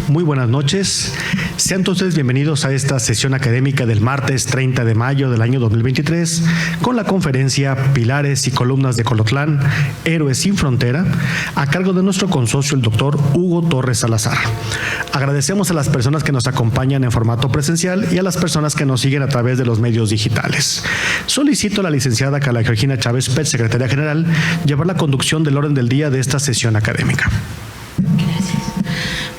Muy buenas noches. Sean todos ustedes bienvenidos a esta sesión académica del martes 30 de mayo del año 2023 con la conferencia Pilares y Columnas de Colotlán, Héroes sin Frontera, a cargo de nuestro consocio el doctor Hugo Torres Salazar. Agradecemos a las personas que nos acompañan en formato presencial y a las personas que nos siguen a través de los medios digitales. Solicito a la licenciada Carla Georgina Chávez Pech, secretaria general, llevar la conducción del orden del día de esta sesión académica. Gracias.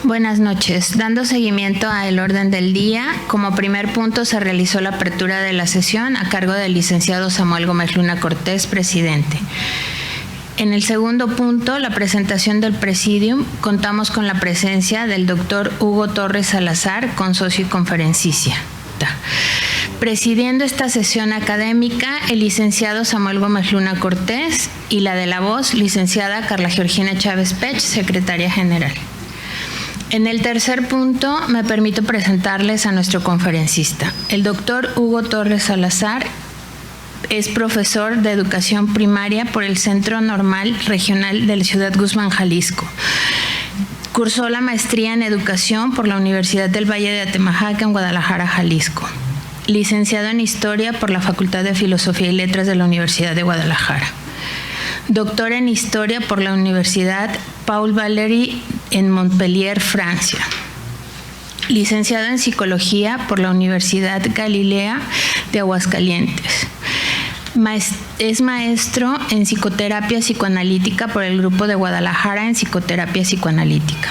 Buenas noches. Dando seguimiento al orden del día, como primer punto se realizó la apertura de la sesión a cargo del licenciado Samuel Gómez Luna Cortés, presidente. En el segundo punto, la presentación del Presidium, contamos con la presencia del doctor Hugo Torres Salazar, consocio y conferencista. Presidiendo esta sesión académica, el licenciado Samuel Gómez Luna Cortés y la de la voz, licenciada Carla Georgina Chávez Pech, secretaria general. En el tercer punto, me permito presentarles a nuestro conferencista. El doctor Hugo Torres Salazar es profesor de educación primaria por el Centro Normal Regional de la Ciudad Guzmán, Jalisco. Cursó la maestría en educación por la Universidad del Valle de Atemajac en Guadalajara, Jalisco. Licenciado en Historia por la Facultad de Filosofía y Letras de la Universidad de Guadalajara. Doctor en Historia por la Universidad Paul Valéry en Montpellier, Francia. Licenciado en Psicología por la Universidad Galilea de Aguascalientes. Es maestro en Psicoterapia Psicoanalítica por el Grupo de Guadalajara en Psicoterapia Psicoanalítica.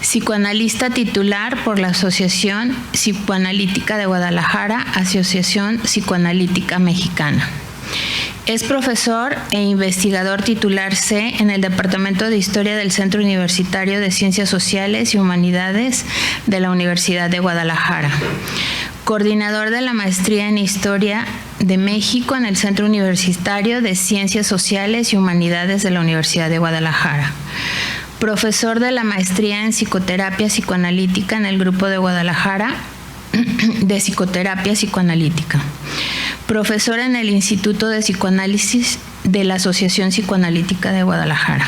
Psicoanalista titular por la Asociación Psicoanalítica de Guadalajara, Asociación Psicoanalítica Mexicana. Es profesor e investigador titular C en el Departamento de Historia del Centro Universitario de Ciencias Sociales y Humanidades de la Universidad de Guadalajara. Coordinador de la Maestría en Historia de México en el Centro Universitario de Ciencias Sociales y Humanidades de la Universidad de Guadalajara. Profesor de la Maestría en Psicoterapia Psicoanalítica en el Grupo de Guadalajara de Psicoterapia Psicoanalítica. Profesor en el Instituto de Psicoanálisis de la Asociación Psicoanalítica de Guadalajara.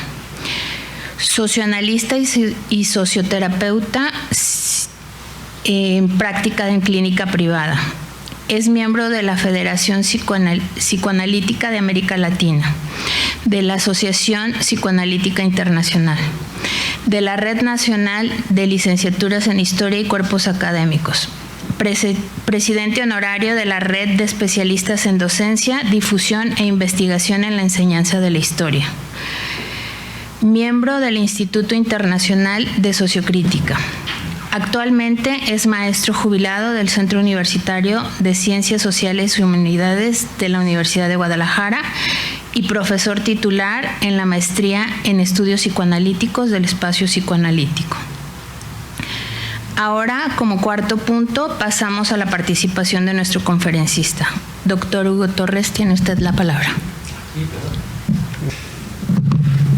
Socioanalista y socioterapeuta en práctica en clínica privada. Es miembro de la Federación Psicoanalítica de América Latina, de la Asociación Psicoanalítica Internacional, de la Red Nacional de Licenciaturas en Historia y Cuerpos Académicos, presidente honorario de la Red de Especialistas en Docencia, Difusión e Investigación en la Enseñanza de la Historia, miembro del Instituto Internacional de Sociocrítica. Actualmente es maestro jubilado del Centro Universitario de Ciencias Sociales y Humanidades de la Universidad de Guadalajara y profesor titular en la Maestría en Estudios Psicoanalíticos del Espacio Psicoanalítico. Ahora, como cuarto punto, pasamos a la participación de nuestro conferencista. Doctor Hugo Torres, tiene usted la palabra.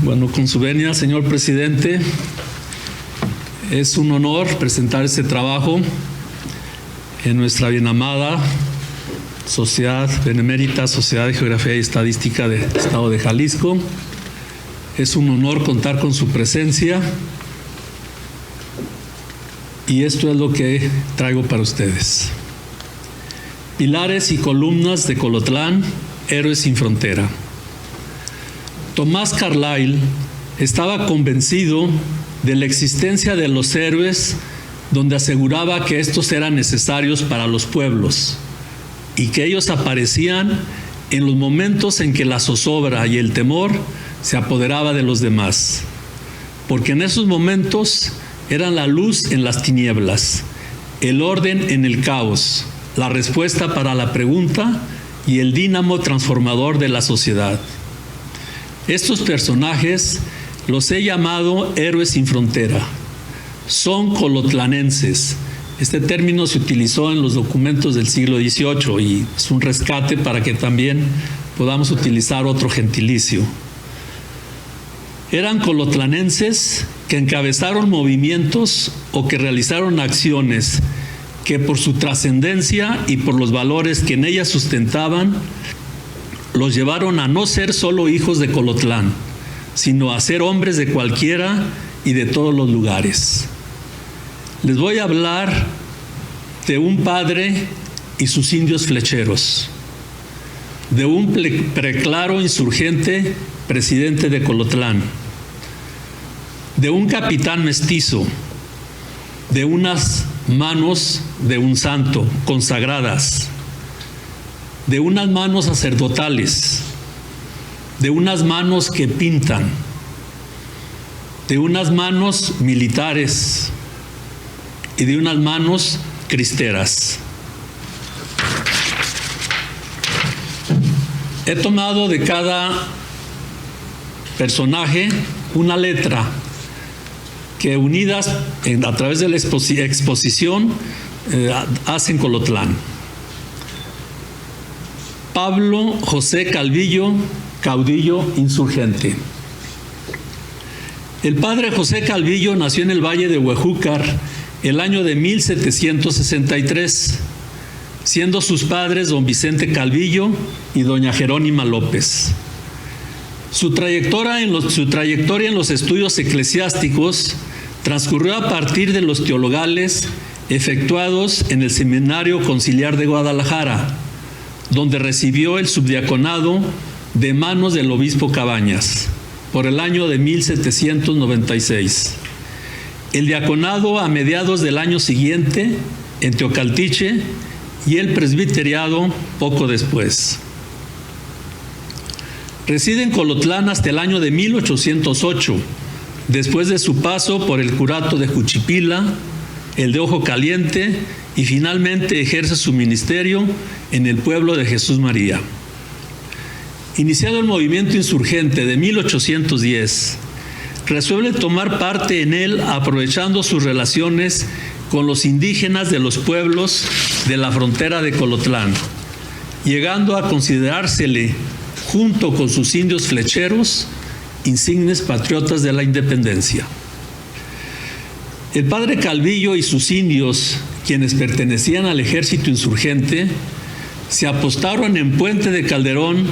Bueno, con su venia, señor presidente, es un honor presentar este trabajo en nuestra bien amada Sociedad Benemérita, Sociedad de Geografía y Estadística del Estado de Jalisco. Es un honor contar con su presencia y esto es lo que traigo para ustedes. Pilares y columnas de Colotlán, Héroes sin Frontera. Tomás Carlyle estaba convencido de la existencia de los héroes, donde aseguraba que estos eran necesarios para los pueblos y que ellos aparecían en los momentos en que la zozobra y el temor se apoderaba de los demás, porque en esos momentos eran la luz en las tinieblas, el orden en el caos, la respuesta para la pregunta y el dínamo transformador de la sociedad. Estos personajes los he llamado héroes sin frontera. Son colotlanenses. Este término se utilizó en los documentos del siglo XVIII y es un rescate para que también podamos utilizar otro gentilicio. Eran colotlanenses que encabezaron movimientos o que realizaron acciones que por su trascendencia y por los valores que en ellas sustentaban, los llevaron a no ser solo hijos de Colotlán, sino a ser hombres de cualquiera y de todos los lugares. Les voy a hablar de un padre y sus indios flecheros, de un preclaro insurgente presidente de Colotlán, de un capitán mestizo, de unas manos de un santo consagradas, de unas manos sacerdotales, de unas manos que pintan, de unas manos militares y de unas manos cristeras. He tomado de cada personaje una letra que unidas a través de la exposición hacen Colotlán. Pablo José Calvillo, caudillo insurgente. El padre José Calvillo nació en el Valle de Huejúcar el año de 1763, siendo sus padres don Vicente Calvillo y doña Jerónima López. Su trayectoria en los estudios eclesiásticos transcurrió a partir de los teologales efectuados en el Seminario Conciliar de Guadalajara, donde recibió el subdiaconado de manos del obispo Cabañas por el año de 1796. El diaconado a mediados del año siguiente en Teocaltiche y el presbiteriado poco después. Reside en Colotlán hasta el año de 1808, después de su paso por el curato de Juchipila, el de Ojo Caliente, y finalmente ejerce su ministerio en el pueblo de Jesús María. Iniciado el movimiento insurgente de 1810, resuelve tomar parte en él aprovechando sus relaciones con los indígenas de los pueblos de la frontera de Colotlán, llegando a considerársele, junto con sus indios flecheros, insignes patriotas de la independencia. El padre Calvillo y sus indios, quienes pertenecían al ejército insurgente, se apostaron en Puente de Calderón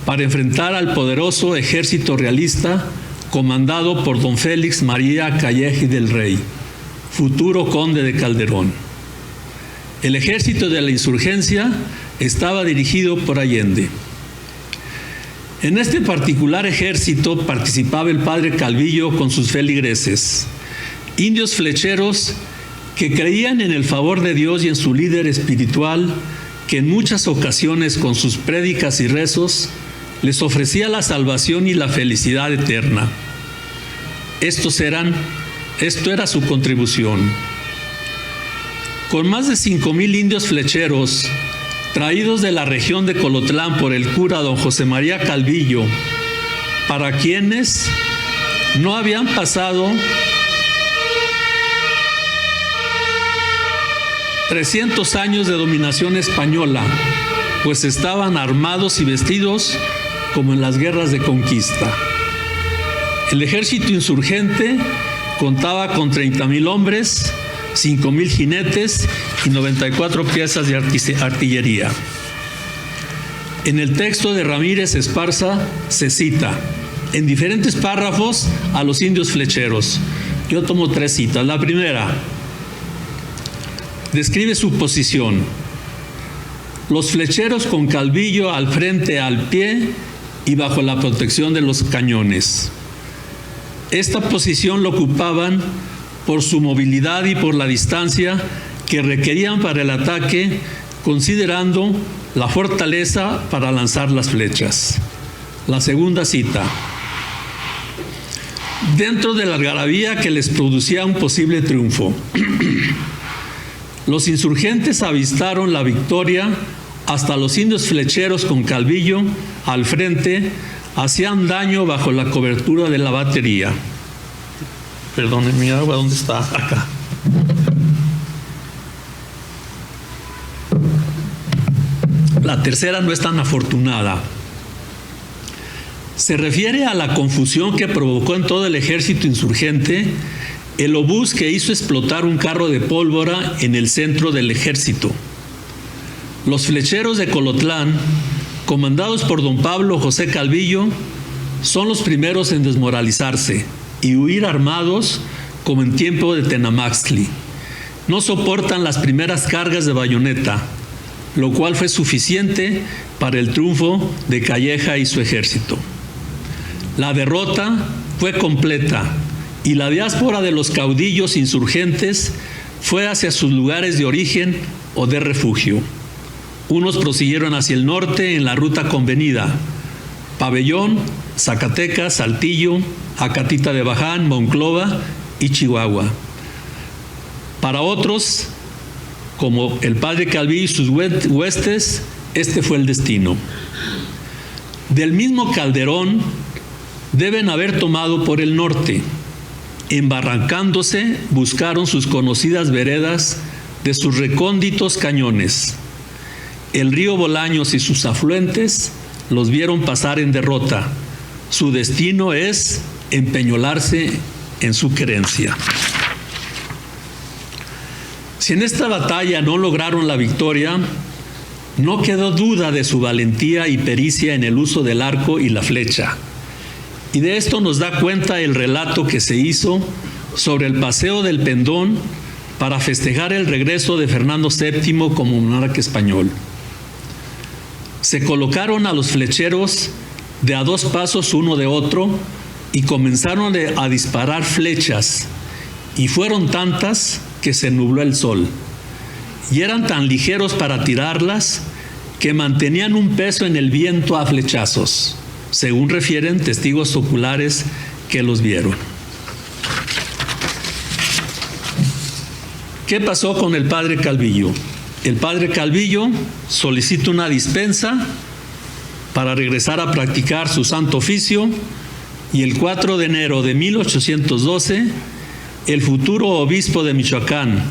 para enfrentar al poderoso ejército realista comandado por don Félix María Calleji del Rey, futuro conde de Calderón. El ejército de la insurgencia estaba dirigido por Allende. En este particular ejército participaba el padre Calvillo con sus feligreses, indios flecheros que creían en el favor de Dios y en su líder espiritual, que en muchas ocasiones con sus prédicas y rezos les ofrecía la salvación y la felicidad eterna. Esto era su contribución. Con más de 5,000 indios flecheros, traídos de la región de Colotlán por el cura don José María Calvillo, para quienes no habían pasado 300 años de dominación española, pues estaban armados y vestidos como en las guerras de conquista. El ejército insurgente contaba con 30,000 hombres, 5,000 jinetes y 94 piezas de artillería. En el texto de Ramírez Esparza se cita en diferentes párrafos a los indios flecheros. Yo tomo 3 citas. La primera describe su posición. Los flecheros con Calvillo al frente, al pie y bajo la protección de los cañones. Esta posición lo ocupaban por su movilidad y por la distancia que requerían para el ataque, considerando la fortaleza para lanzar las flechas. La segunda cita. Dentro de la algarabía que les producía un posible triunfo, los insurgentes avistaron la victoria hasta los indios flecheros con Calvillo al frente hacían daño bajo la cobertura de la batería. Perdón, mi agua, ¿dónde está? Acá. La tercera no es tan afortunada. Se refiere a la confusión que provocó en todo el ejército insurgente el obús que hizo explotar un carro de pólvora en el centro del ejército. Los flecheros de Colotlán, comandados por don Pablo José Calvillo, son los primeros en desmoralizarse y huir armados como en tiempo de Tenamaxtli, no soportan las primeras cargas de bayoneta, lo cual fue suficiente para el triunfo de Calleja y su ejército. La derrota fue completa y la diáspora de los caudillos insurgentes fue hacia sus lugares de origen o de refugio. Unos prosiguieron hacia el norte en la ruta convenida: Pabellón, Zacatecas, Saltillo, Acatita de Baján, Monclova y Chihuahua. Para otros, como el padre Calvillo y sus huestes, este fue el destino. Del mismo Calderón deben haber tomado por el norte. Embarrancándose, buscaron sus conocidas veredas de sus recónditos cañones. El río Bolaños y sus afluentes los vieron pasar en derrota. Su destino es empeñolarse en su querencia. Si en esta batalla no lograron la victoria, no quedó duda de su valentía y pericia en el uso del arco y la flecha. Y de esto nos da cuenta el relato que se hizo sobre el paseo del Pendón para festejar el regreso de Fernando VII como monarca español. Se colocaron a los flecheros de a 2 pasos uno de otro y comenzaron a disparar flechas, y fueron tantas que se nubló el sol, y eran tan ligeros para tirarlas que mantenían un peso en el viento a flechazos, según refieren testigos oculares que los vieron. ¿Qué pasó con el padre Calvillo? El padre Calvillo solicita una dispensa para regresar a practicar su santo oficio, y el 4 de enero de 1812, el futuro obispo de Michoacán,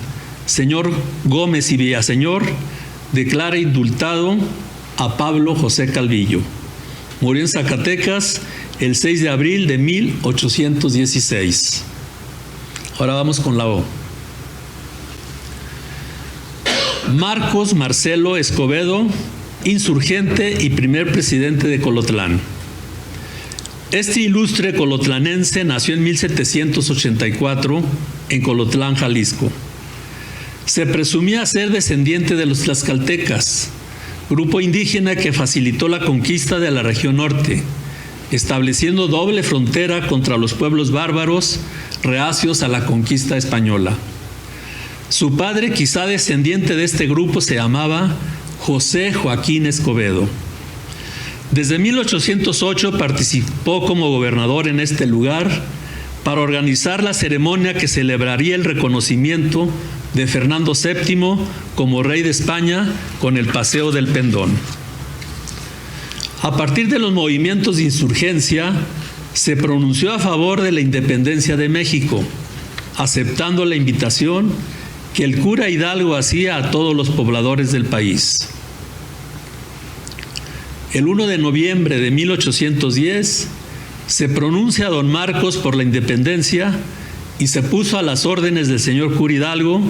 señor Gómez y Villaseñor, declara indultado a Pablo José Calvillo. Murió en Zacatecas el 6 de abril de 1816. Ahora vamos con la O. Marcos Marcelo Escobedo, insurgente y primer presidente de Colotlán. Este ilustre colotlanense nació en 1784 en Colotlán, Jalisco. Se presumía ser descendiente de los tlaxcaltecas, grupo indígena que facilitó la conquista de la región norte, estableciendo doble frontera contra los pueblos bárbaros reacios a la conquista española. Su padre, quizá descendiente de este grupo, se llamaba José Joaquín Escobedo. Desde 1808 participó como gobernador en este lugar para organizar la ceremonia que celebraría el reconocimiento de Fernando VII como rey de España con el Paseo del Pendón. A partir de los movimientos de insurgencia, se pronunció a favor de la independencia de México, aceptando la invitación que el cura Hidalgo hacía a todos los pobladores del país. El 1 de noviembre de 1810 se pronuncia don Marcos por la independencia y se puso a las órdenes del señor cura Hidalgo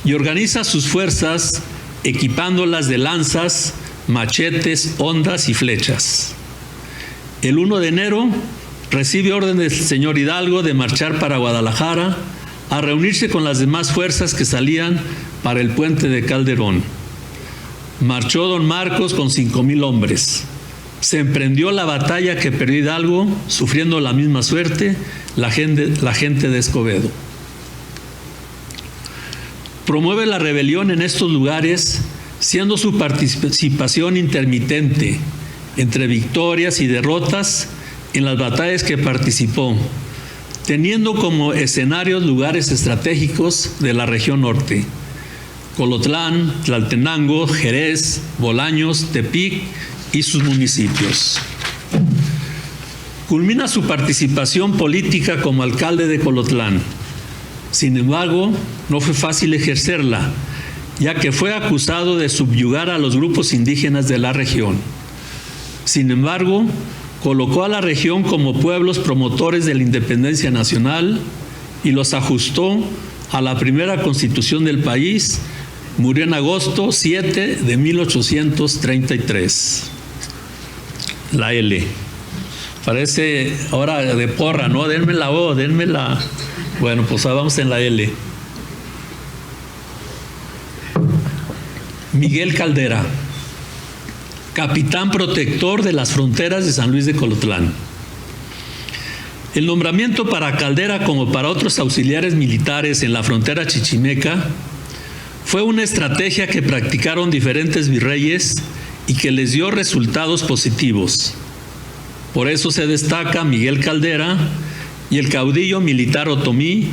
y organiza sus fuerzas equipándolas de lanzas, machetes, hondas y flechas. El 1 de enero recibe orden del señor Hidalgo de marchar para Guadalajara a reunirse con las demás fuerzas que salían para el puente de Calderón. Marchó don Marcos con 5,000 hombres. Se emprendió la batalla que perdió Hidalgo, sufriendo la misma suerte la gente de Escobedo. Promueve la rebelión en estos lugares, siendo su participación intermitente entre victorias y derrotas en las batallas que participó, teniendo como escenarios lugares estratégicos de la región norte: Colotlán, Tlaltenango, Jerez, Bolaños, Tepic y sus municipios. Culmina su participación política como alcalde de Colotlán. Sin embargo, no fue fácil ejercerla, ya que fue acusado de subyugar a los grupos indígenas de la región. Sin embargo, colocó a la región como pueblos promotores de la independencia nacional y los ajustó a la primera constitución del país. Murió en agosto 7 de 1833. La L. Parece ahora de porra, ¿no? Denme la O, denme la... Bueno, pues vamos en la L. Miguel Caldera, capitán protector de las fronteras de San Luis de Colotlán. El nombramiento para Caldera como para otros auxiliares militares en la frontera chichimeca fue una estrategia que practicaron diferentes virreyes y que les dio resultados positivos. Por eso se destaca Miguel Caldera y el caudillo militar otomí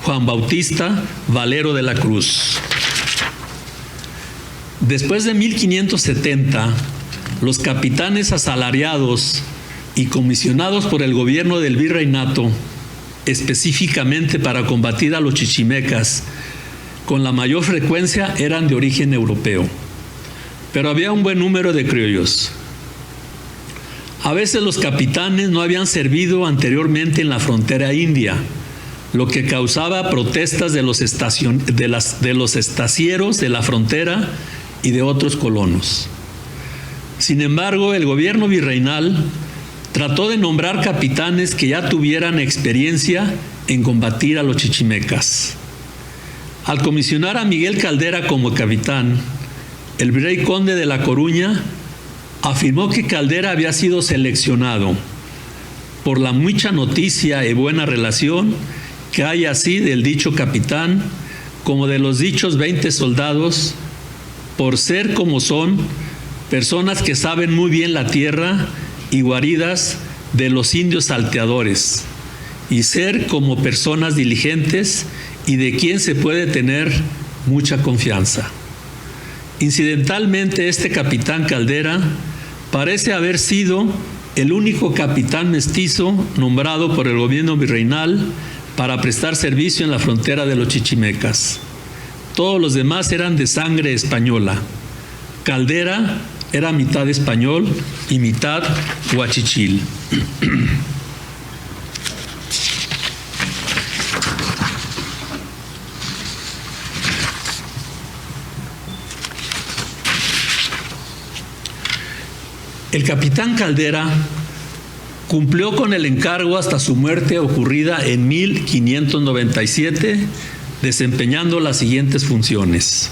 Juan Bautista Valero de la Cruz. Después de 1570, los capitanes asalariados y comisionados por el gobierno del virreinato, específicamente para combatir a los chichimecas, con la mayor frecuencia eran de origen europeo, pero había un buen número de criollos. A veces los capitanes no habían servido anteriormente en la frontera india, lo que causaba protestas de los estacieros de la frontera y de otros colonos. Sin embargo, el gobierno virreinal trató de nombrar capitanes que ya tuvieran experiencia en combatir a los chichimecas. Al comisionar a Miguel Caldera como capitán, el virrey conde de La Coruña afirmó que Caldera había sido seleccionado por la mucha noticia y buena relación que hay así del dicho capitán como de los dichos 20 soldados, por ser como son personas que saben muy bien la tierra y guaridas de los indios salteadores, y ser como personas diligentes y de quien se puede tener mucha confianza. Incidentalmente, este capitán Caldera parece haber sido el único capitán mestizo nombrado por el gobierno virreinal para prestar servicio en la frontera de los chichimecas. Todos los demás eran de sangre española. Caldera era mitad español y mitad huachichil. El capitán Caldera cumplió con el encargo hasta su muerte ocurrida en 1597, desempeñando las siguientes funciones: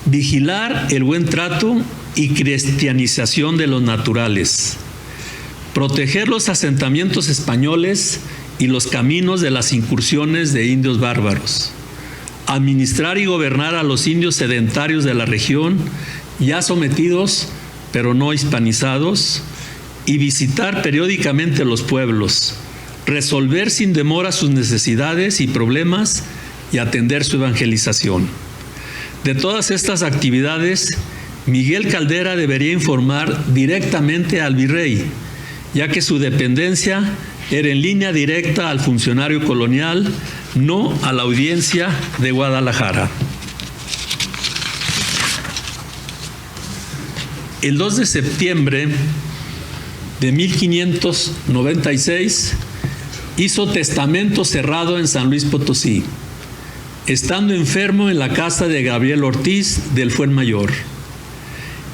vigilar el buen trato y cristianización de los naturales, proteger los asentamientos españoles y los caminos de las incursiones de indios bárbaros, administrar y gobernar a los indios sedentarios de la región, ya sometidos pero no hispanizados, y visitar periódicamente los pueblos, resolver sin demora sus necesidades y problemas y atender su evangelización. De todas estas actividades, Miguel Caldera debería informar directamente al virrey, ya que su dependencia era en línea directa al funcionario colonial, no a la audiencia de Guadalajara. El 2 de septiembre de 1596 hizo testamento cerrado en San Luis Potosí, estando enfermo en la casa de Gabriel Ortiz del Fuenmayor.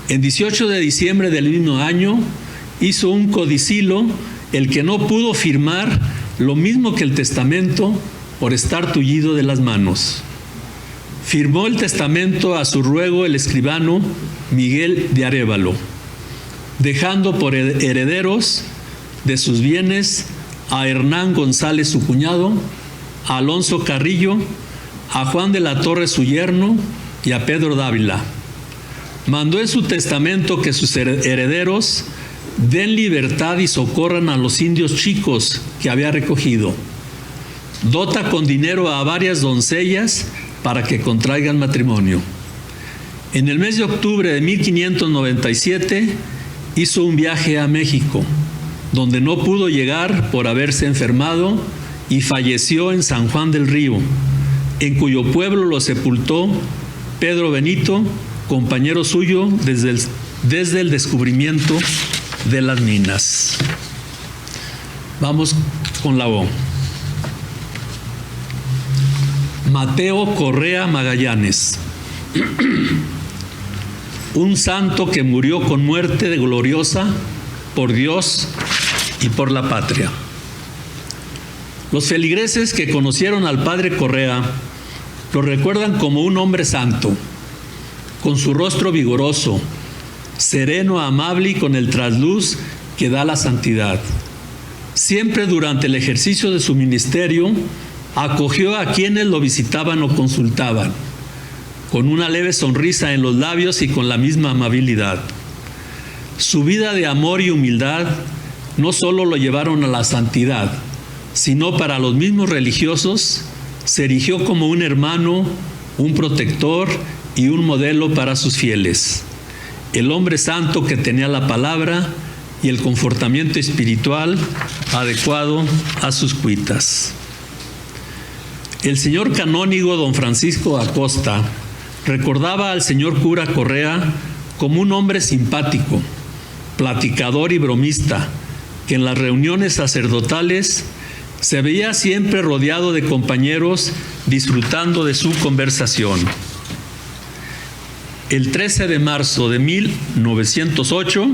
En 18 de diciembre del mismo año hizo un codicilo, el que no pudo firmar lo mismo que el testamento por estar tullido de las manos. Firmó el testamento a su ruego el escribano Miguel de Arévalo, dejando por herederos de sus bienes a Hernán González, su cuñado, a Alonso Carrillo, a Juan de la Torre, su yerno, y a Pedro Dávila. Mandó en su testamento que sus herederos den libertad y socorran a los indios chicos que había recogido. Dota con dinero a varias doncellas para que contraigan matrimonio. En el mes de octubre de 1597 hizo un viaje a México, donde no pudo llegar por haberse enfermado y falleció en San Juan del Río, en cuyo pueblo lo sepultó Pedro Benito, compañero suyo desde el descubrimiento de las minas. Vamos con la O. Mateo Correa Magallanes, un santo que murió con muerte gloriosa por Dios y por la patria. Los feligreses que conocieron al padre Correa lo recuerdan como un hombre santo, con su rostro vigoroso, sereno, amable y con el trasluz que da la santidad. Siempre durante el ejercicio de su ministerio, acogió a quienes lo visitaban o consultaban, con una leve sonrisa en los labios y con la misma amabilidad. Su vida de amor y humildad no solo lo llevaron a la santidad, sino para los mismos religiosos, se erigió como un hermano, un protector y un modelo para sus fieles. El hombre santo que tenía la palabra y el confortamiento espiritual adecuado a sus cuitas. El señor canónigo don Francisco Acosta recordaba al señor cura Correa como un hombre simpático, platicador y bromista, que en las reuniones sacerdotales se veía siempre rodeado de compañeros disfrutando de su conversación. El 13 de marzo de 1908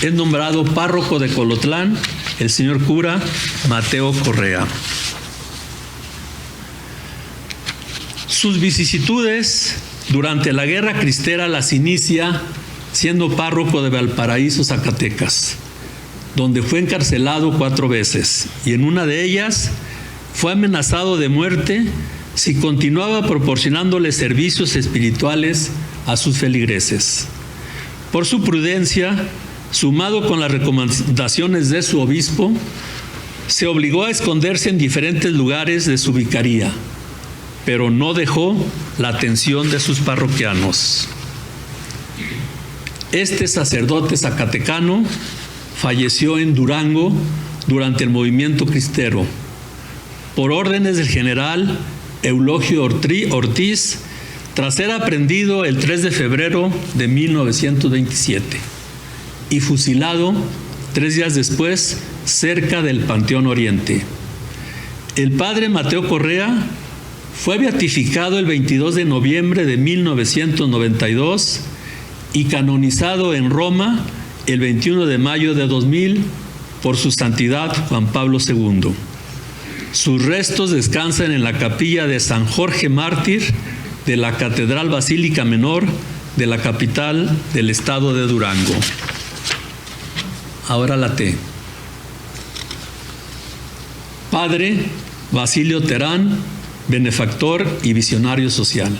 es nombrado párroco de Colotlán el señor cura Mateo Correa. Sus vicisitudes durante la Guerra Cristera las inicia siendo párroco de Valparaíso, Zacatecas, donde fue encarcelado 4 veces, y en una de ellas fue amenazado de muerte si continuaba proporcionándole servicios espirituales a sus feligreses. Por su prudencia, sumado con las recomendaciones de su obispo, se obligó a esconderse en diferentes lugares de su vicaría, pero no dejó la atención de sus parroquianos. Este sacerdote zacatecano falleció en Durango durante el movimiento cristero, por órdenes del general Eulogio Ortiz, tras ser aprehendido el 3 de febrero de 1927 y fusilado 3 días después cerca del Panteón Oriente. El padre Mateo Correa fue beatificado el 22 de noviembre de 1992 y canonizado en Roma el 21 de mayo de 2000 por su santidad Juan Pablo II. Sus restos descansan en la capilla de San Jorge Mártir de la Catedral Basílica Menor de la capital del estado de Durango. Ahora la T. Padre Basilio Terán, benefactor y visionario social.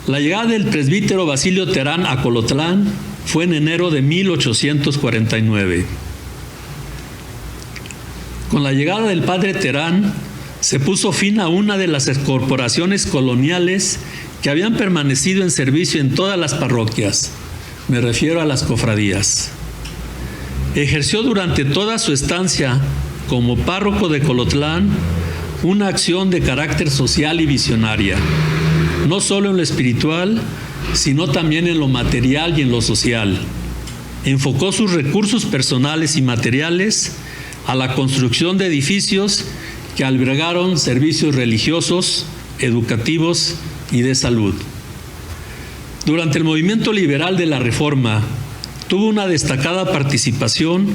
La llegada del presbítero Basilio Terán a Colotlán fue en enero de 1849. Con la llegada del padre Terán se puso fin a una de las corporaciones coloniales que habían permanecido en servicio en todas las parroquias. Me refiero a las cofradías. Ejerció durante toda su estancia como párroco de Colotlán una acción de carácter social y visionaria, no solo en lo espiritual, sino también en lo material y en lo social. Enfocó sus recursos personales y materiales a la construcción de edificios que albergaron servicios religiosos, educativos y de salud. Durante el movimiento liberal de la Reforma, tuvo una destacada participación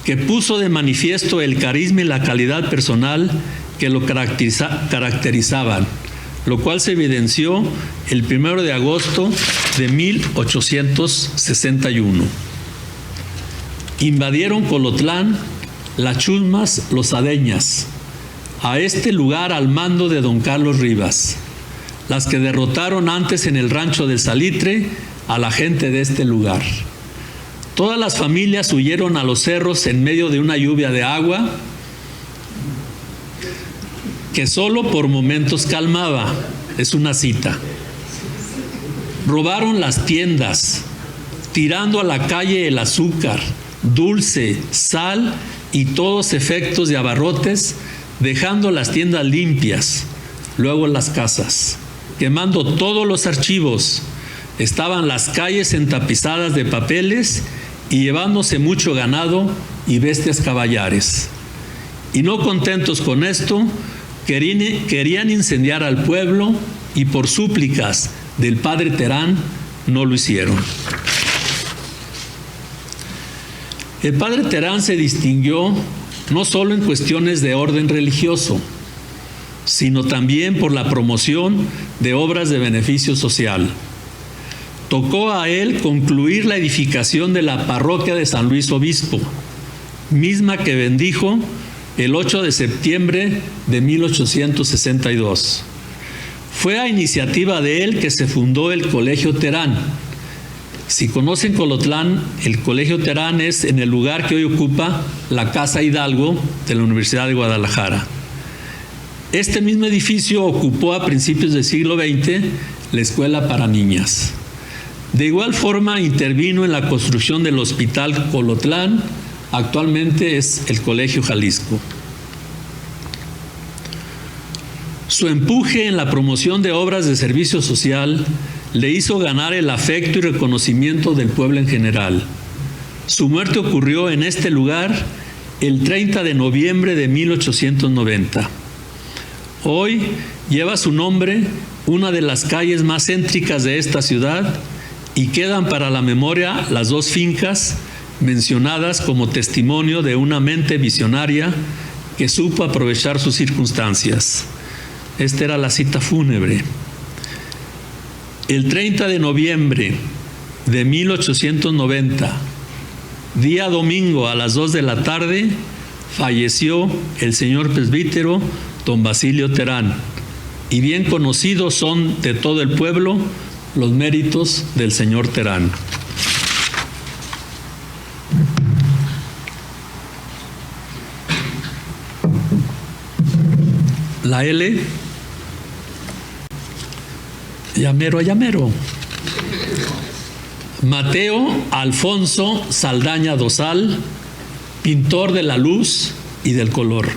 que puso de manifiesto el carisma y la calidad personal que lo caracterizaban, lo cual se evidenció el 1 de agosto de 1861. Invadieron Colotlán las chusmas lozadeñas, a este lugar al mando de don Carlos Rivas, las que derrotaron antes en el rancho del Salitre a la gente de este lugar. Todas las familias huyeron a los cerros en medio de una lluvia de agua que solo por momentos calmaba. Es una cita. Robaron las tiendas, tirando a la calle el azúcar, dulce, sal y todos efectos de abarrotes, dejando las tiendas limpias, luego las casas, quemando todos los archivos. Estaban las calles entapizadas de papeles y llevándose mucho ganado y bestias caballares. Y no contentos con esto, querían incendiar al pueblo y por súplicas del padre Terán no lo hicieron. El padre Terán se distinguió no solo en cuestiones de orden religioso, sino también por la promoción de obras de beneficio social. Tocó a él concluir la edificación de la parroquia de San Luis Obispo, misma que bendijo el 8 de septiembre de 1862. Fue a iniciativa de él que se fundó el Colegio Terán. Si conocen Colotlán, el Colegio Terán es en el lugar que hoy ocupa la Casa Hidalgo de la Universidad de Guadalajara. Este mismo edificio ocupó a principios del siglo XX la escuela para niñas. De igual forma intervino en la construcción del Hospital Colotlán, actualmente es el Colegio Jalisco. Su empuje en la promoción de obras de servicio social le hizo ganar el afecto y reconocimiento del pueblo en general. Su muerte ocurrió en este lugar el 30 de noviembre de 1890. Hoy lleva su nombre una de las calles más céntricas de esta ciudad y quedan para la memoria las dos fincas mencionadas como testimonio de una mente visionaria que supo aprovechar sus circunstancias. Esta era la cita fúnebre. El 30 de noviembre de 1890, día domingo a las 2 de la tarde, falleció el señor presbítero don Basilio Terán, y bien conocidos son de todo el pueblo los méritos del señor Terán. La L, llamero a llamero. Mateo Alfonso Saldaña Dosal, pintor de la luz y del color.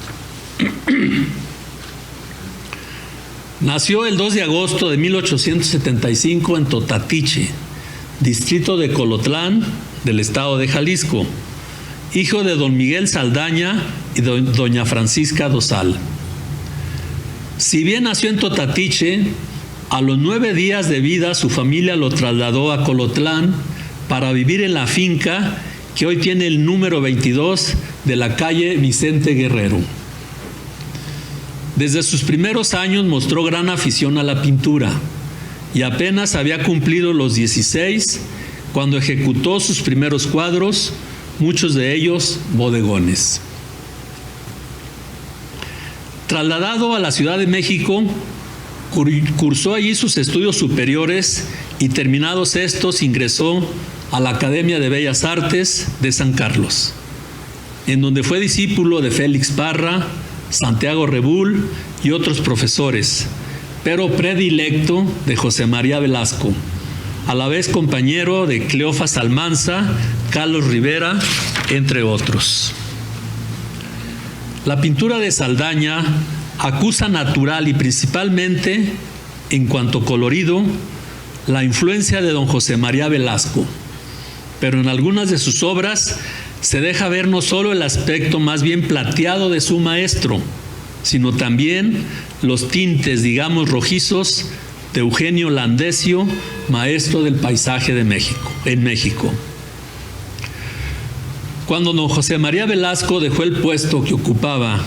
Nació el 2 de agosto de 1875 en Totatiche, distrito de Colotlán, del estado de Jalisco, hijo de don Miguel Saldaña y doña Francisca Dosal. Si bien nació en Totatiche, a los 9 días de vida su familia lo trasladó a Colotlán para vivir en la finca que hoy tiene el número 22 de la calle Vicente Guerrero. Desde sus primeros años mostró gran afición a la pintura y apenas había cumplido los 16 cuando ejecutó sus primeros cuadros, muchos de ellos bodegones. Trasladado a la Ciudad de México, cursó allí sus estudios superiores y terminados estos ingresó a la Academia de Bellas Artes de San Carlos, en donde fue discípulo de Félix Parra, Santiago Rebull y otros profesores, pero predilecto de José María Velasco, a la vez compañero de Cleofás Almanza, Carlos Rivera, entre otros. La pintura de Saldaña acusa natural y principalmente, en cuanto colorido, la influencia de don José María Velasco, pero en algunas de sus obras se deja ver no solo el aspecto más bien plateado de su maestro, sino también los tintes, digamos, rojizos de Eugenio Landesio, maestro del paisaje de México, en México. Cuando don José María Velasco dejó el puesto que ocupaba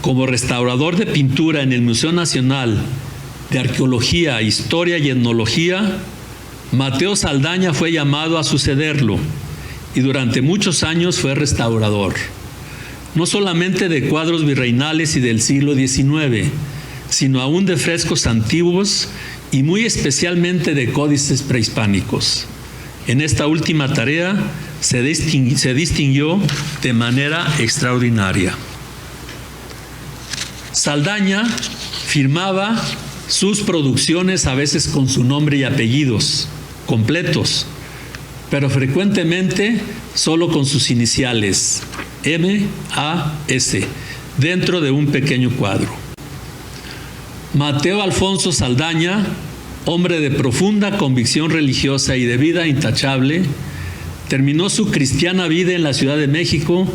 como restaurador de pintura en el Museo Nacional de Arqueología, Historia y Etnología, Mateo Saldaña fue llamado a sucederlo y durante muchos años fue restaurador, no solamente de cuadros virreinales y del siglo XIX, sino aún de frescos antiguos y muy especialmente de códices prehispánicos. En esta última tarea se distinguió de manera extraordinaria. Saldaña firmaba sus producciones a veces con su nombre y apellidos completos, pero frecuentemente solo con sus iniciales, M.A.S., dentro de un pequeño cuadro. Mateo Alfonso Saldaña, hombre de profunda convicción religiosa y de vida intachable, terminó su cristiana vida en la Ciudad de México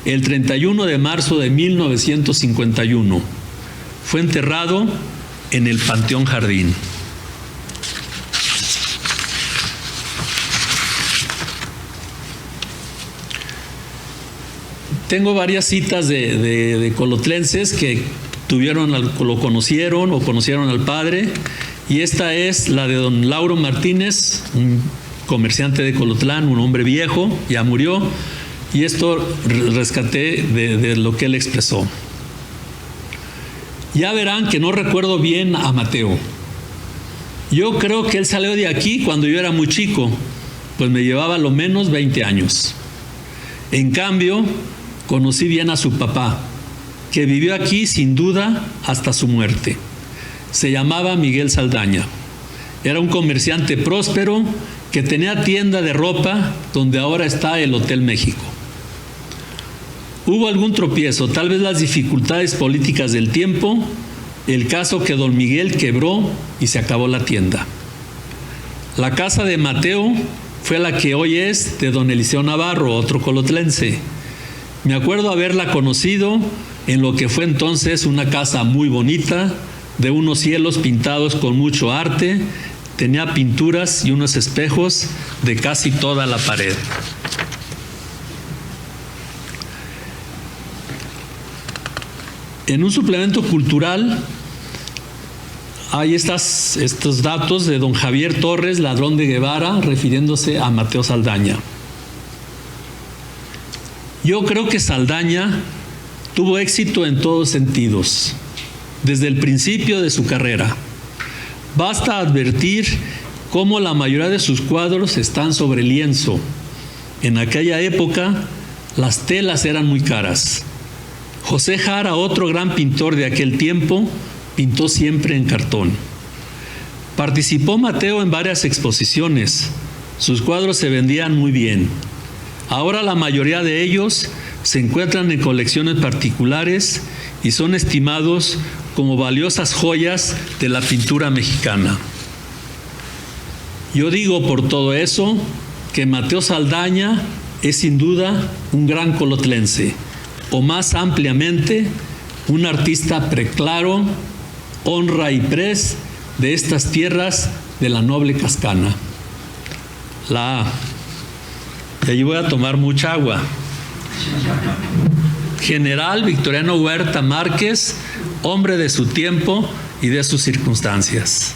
el 31 de marzo de 1951. Fue enterrado en el Panteón Jardín. Tengo varias citas de colotlenses que lo conocieron o conocieron al padre, y esta es la de don Lauro Martínez, un comerciante de Colotlán, un hombre viejo, ya murió, y esto rescaté de lo que él expresó. Ya verán que no recuerdo bien a Mateo. Yo creo que él salió de aquí cuando yo era muy chico, pues me llevaba lo menos 20 años. En cambio, conocí bien a su papá, que vivió aquí sin duda hasta su muerte. Se llamaba Miguel Saldaña. Era un comerciante próspero que tenía tienda de ropa donde ahora está el Hotel México. Hubo algún tropiezo, tal vez las dificultades políticas del tiempo, el caso que don Miguel quebró y se acabó la tienda. La casa de Mateo fue la que hoy es de don Eliseo Navarro, otro colotlense. Me acuerdo haberla conocido en lo que fue entonces una casa muy bonita, de unos cielos pintados con mucho arte, tenía pinturas y unos espejos de casi toda la pared. En un suplemento cultural hay estos datos de don Javier Torres, ladrón de Guevara, refiriéndose a Mateo Saldaña. Yo creo que Saldaña tuvo éxito en todos sentidos, desde el principio de su carrera. Basta advertir cómo la mayoría de sus cuadros están sobre lienzo. En aquella época, las telas eran muy caras. José Jara, otro gran pintor de aquel tiempo, pintó siempre en cartón. Participó Mateo en varias exposiciones. Sus cuadros se vendían muy bien. Ahora la mayoría de ellos se encuentran en colecciones particulares y son estimados como valiosas joyas de la pintura mexicana. Yo digo por todo eso que Mateo Saldaña es sin duda un gran colotlense, o más ampliamente, un artista preclaro, honra y pres de estas tierras de la noble Cascana. La A. De allí voy a tomar mucha agua. General Victoriano Huerta Márquez, hombre de su tiempo y de sus circunstancias.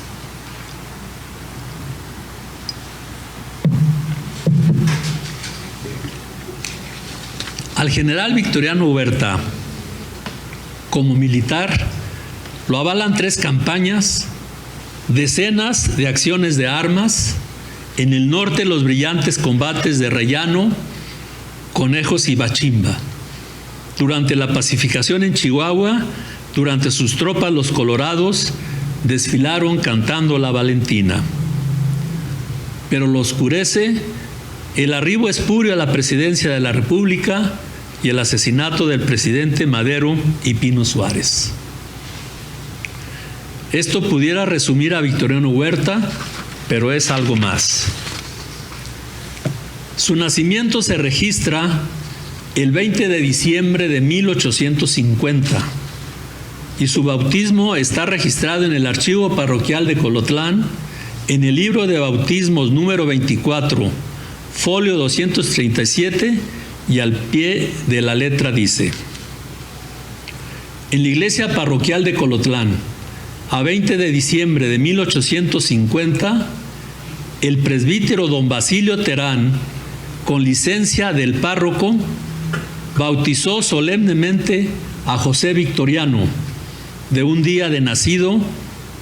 Al general Victoriano Huerta, como militar, lo avalan 3 campañas, decenas de acciones de armas, en el norte los brillantes combates de Rellano, Conejos y Bachimba. Durante la pacificación en Chihuahua, durante sus tropas los colorados desfilaron cantando la Valentina. Pero lo oscurece el arribo espurio a la presidencia de la República y el asesinato del presidente Madero y Pino Suárez. Esto pudiera resumir a Victoriano Huerta, pero es algo más. Su nacimiento se registra el 20 de diciembre de 1850 y su bautismo está registrado en el archivo parroquial de Colotlán, en el libro de bautismos número 24, folio 237, y al pie de la letra dice: en la iglesia parroquial de Colotlán, a 20 de diciembre de 1850, el presbítero don Basilio Terán, con licencia del párroco, bautizó solemnemente a José Victoriano, de un día de nacido,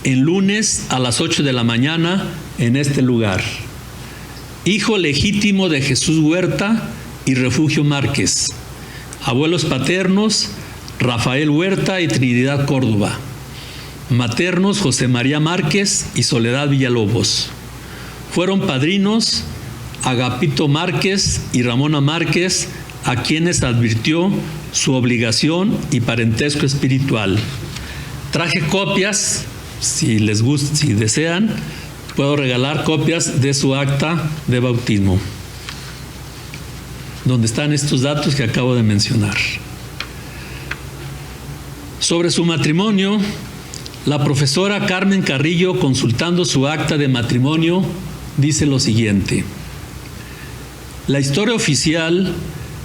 en lunes a las 8 de la mañana, en este lugar. Hijo legítimo de Jesús Huerta y Refugio Márquez. Abuelos paternos, Rafael Huerta y Trinidad Córdoba. Maternos, José María Márquez y Soledad Villalobos. Fueron padrinos Agapito Márquez y Ramona Márquez, a quienes advirtió su obligación y parentesco espiritual. Traje copias, si les gusta, si desean, puedo regalar copias de su acta de bautismo, donde están estos datos que acabo de mencionar. Sobre su matrimonio, la profesora Carmen Carrillo, consultando su acta de matrimonio, dice lo siguiente: la historia oficial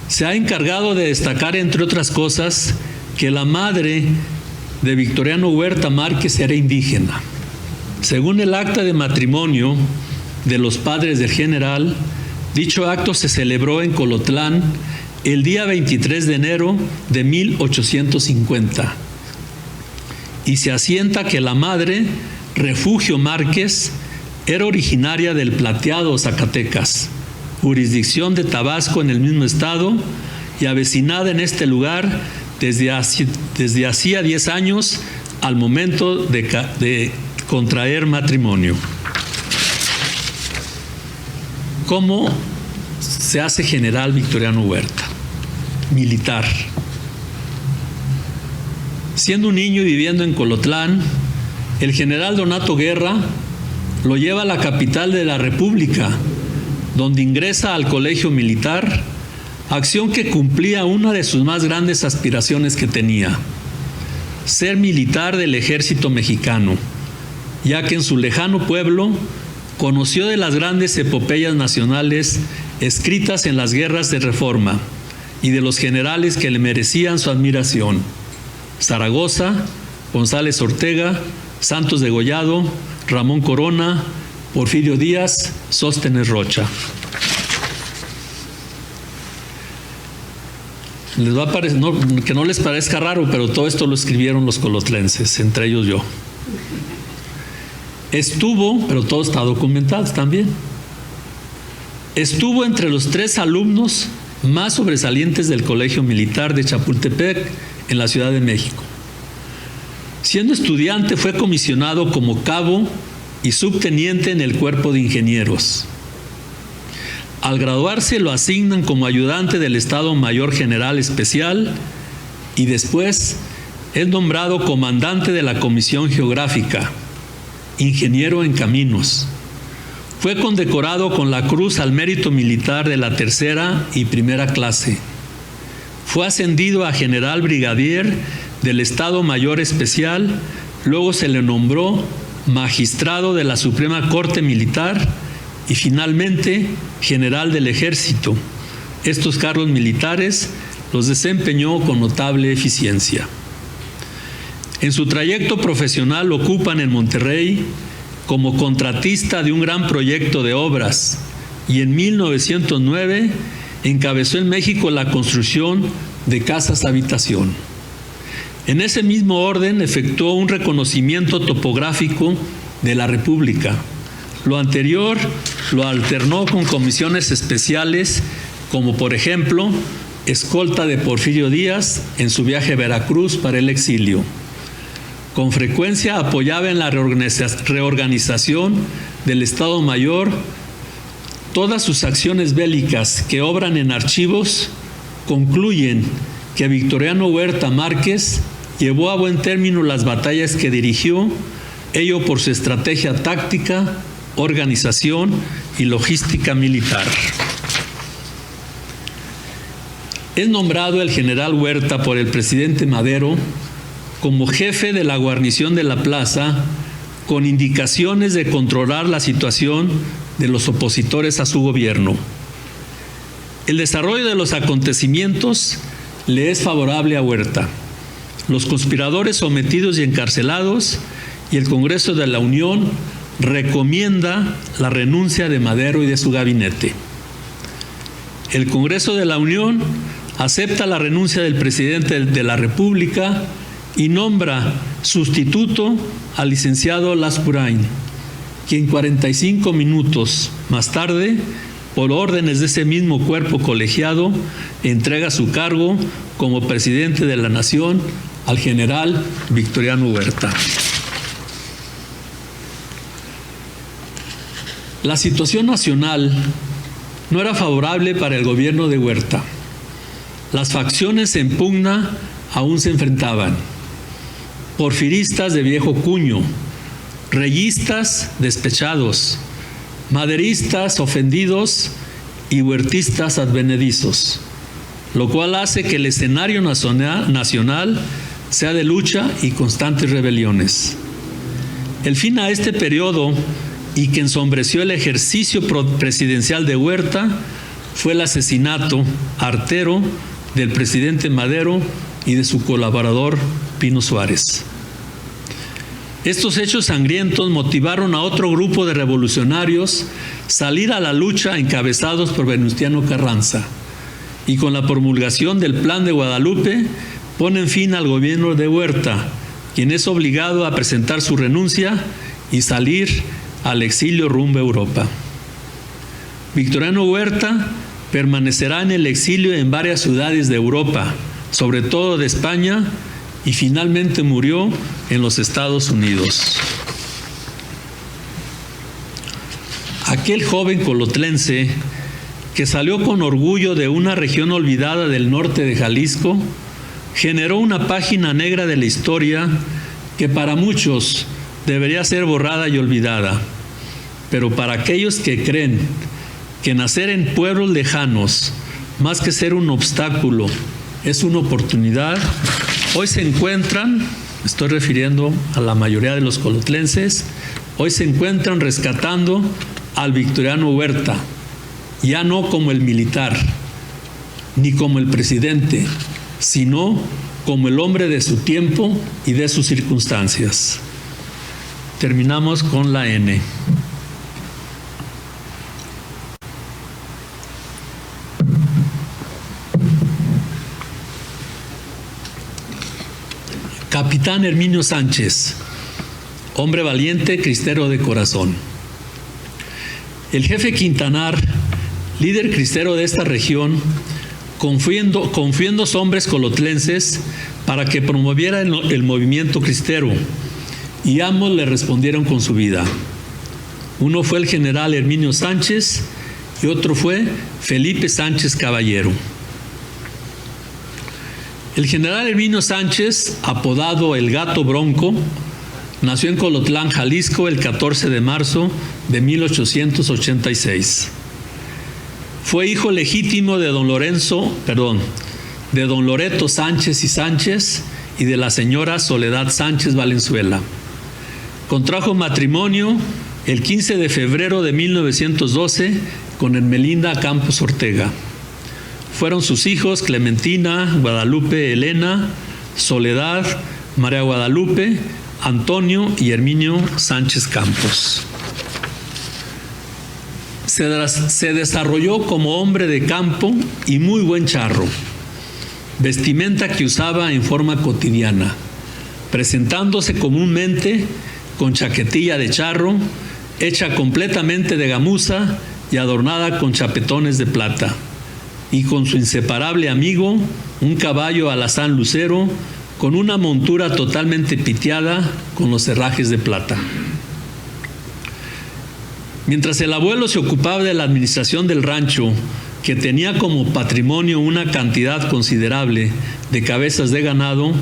se ha encargado de destacar, entre otras cosas, que la madre de Victoriano Huerta Márquez era indígena. Según el acta de matrimonio de los padres del general, dicho acto se celebró en Colotlán el día 23 de enero de 1850 y se asienta que la madre, Refugio Márquez, era originaria del Plateado, Zacatecas, jurisdicción de Tabasco en el mismo estado y avecinada en este lugar desde hacía 10 años al momento de contraer matrimonio. ¿Cómo se hace general Victoriano Huerta? Militar. Siendo un niño y viviendo en Colotlán, el general Donato Guerra lo lleva a la capital de la República, donde ingresa al colegio militar, acción que cumplía una de sus más grandes aspiraciones que tenía: ser militar del ejército mexicano, ya que en su lejano pueblo conoció de las grandes epopeyas nacionales escritas en las guerras de Reforma y de los generales que le merecían su admiración: Zaragoza, González Ortega, Santos Degollado, Ramón Corona, Porfirio Díaz, Sóstenes Rocha. Les va a parecer, que no les parezca raro, pero todo esto lo escribieron los colotlenses, entre ellos yo. Pero todo está documentado también. Estuvo entre los 3 alumnos más sobresalientes del Colegio Militar de Chapultepec, en la Ciudad de México. Siendo estudiante, fue comisionado como cabo y subteniente en el Cuerpo de Ingenieros. Al graduarse lo asignan como ayudante del Estado Mayor General Especial y después es nombrado comandante de la Comisión Geográfica, ingeniero en caminos. Fue condecorado con la Cruz al Mérito Militar de la 3ª y 1ª clase. Fue ascendido a general brigadier del Estado Mayor Especial, luego se le nombró magistrado de la Suprema Corte Militar y finalmente general del Ejército. Estos cargos militares los desempeñó con notable eficiencia. En su trayecto profesional lo ocupan en Monterrey como contratista de un gran proyecto de obras y en 1909 encabezó en México la construcción de casas habitación. En ese mismo orden efectuó un reconocimiento topográfico de la República. Lo anterior lo alternó con comisiones especiales, como por ejemplo, escolta de Porfirio Díaz en su viaje a Veracruz para el exilio. Con frecuencia apoyaba en la reorganización del Estado Mayor. Todas sus acciones bélicas que obran en archivos concluyen que Victoriano Huerta Márquez llevó a buen término las batallas que dirigió, ello por su estrategia táctica, organización y logística militar. Es nombrado el general Huerta por el presidente Madero como jefe de la guarnición de la plaza, con indicaciones de controlar la situación de los opositores a su gobierno. El desarrollo de los acontecimientos le es favorable a Huerta. Los conspiradores sometidos y encarcelados, y el Congreso de la Unión recomienda la renuncia de Madero y de su gabinete. El Congreso de la Unión acepta la renuncia del presidente de la República y nombra sustituto al licenciado Lascurain, quien 45 minutos más tarde, por órdenes de ese mismo cuerpo colegiado, entrega su cargo como presidente de la Nación al general Victoriano Huerta. La situación nacional no era favorable para el gobierno de Huerta. Las facciones en pugna aún se enfrentaban: porfiristas de viejo cuño, reyistas despechados, maderistas ofendidos y huertistas advenedizos, lo cual hace que el escenario nacional sea de lucha y constantes rebeliones. El fin a este periodo, y que ensombreció el ejercicio presidencial de Huerta, fue el asesinato artero del presidente Madero y de su colaborador Pino Suárez. Estos hechos sangrientos motivaron a otro grupo de revolucionarios salir a la lucha encabezados por Venustiano Carranza, y con la promulgación del Plan de Guadalupe ponen fin al gobierno de Huerta, quien es obligado a presentar su renuncia y salir al exilio rumbo a Europa. Victoriano Huerta permanecerá en el exilio en varias ciudades de Europa, sobre todo de España, y finalmente murió en los Estados Unidos. Aquel joven colotlense que salió con orgullo de una región olvidada del norte de Jalisco, generó una página negra de la historia que para muchos debería ser borrada y olvidada. Pero para aquellos que creen que nacer en pueblos lejanos, más que ser un obstáculo, es una oportunidad, hoy se encuentran, me estoy refiriendo a la mayoría de los colotlenses, hoy se encuentran rescatando al Victoriano Huerta, ya no como el militar, ni como el presidente, sino como el hombre de su tiempo y de sus circunstancias. Terminamos con la N. Capitán Herminio Sánchez, hombre valiente, cristero de corazón. El jefe Quintanar, líder cristero de esta región, confió en dos hombres colotlenses para que promovieran el movimiento cristero, y ambos le respondieron con su vida. Uno fue el general Herminio Sánchez y otro fue Felipe Sánchez Caballero. El general Herminio Sánchez, apodado el Gato Bronco, nació en Colotlán, Jalisco, el 14 de marzo de 1886. Fue hijo legítimo de don Loreto Sánchez y Sánchez y de la señora Soledad Sánchez Valenzuela. Contrajo matrimonio el 15 de febrero de 1912 con Hermelinda Campos Ortega. Fueron sus hijos Clementina, Guadalupe, Elena, Soledad, María Guadalupe, Antonio y Herminio Sánchez Campos. Se desarrolló como hombre de campo y muy buen charro, vestimenta que usaba en forma cotidiana, presentándose comúnmente con chaquetilla de charro, hecha completamente de gamuza y adornada con chapetones de plata, y con su inseparable amigo, un caballo alazán lucero, con una montura totalmente piteada con los herrajes de plata. Mientras el abuelo se ocupaba de la administración del rancho, que tenía como patrimonio una cantidad considerable de cabezas de ganado,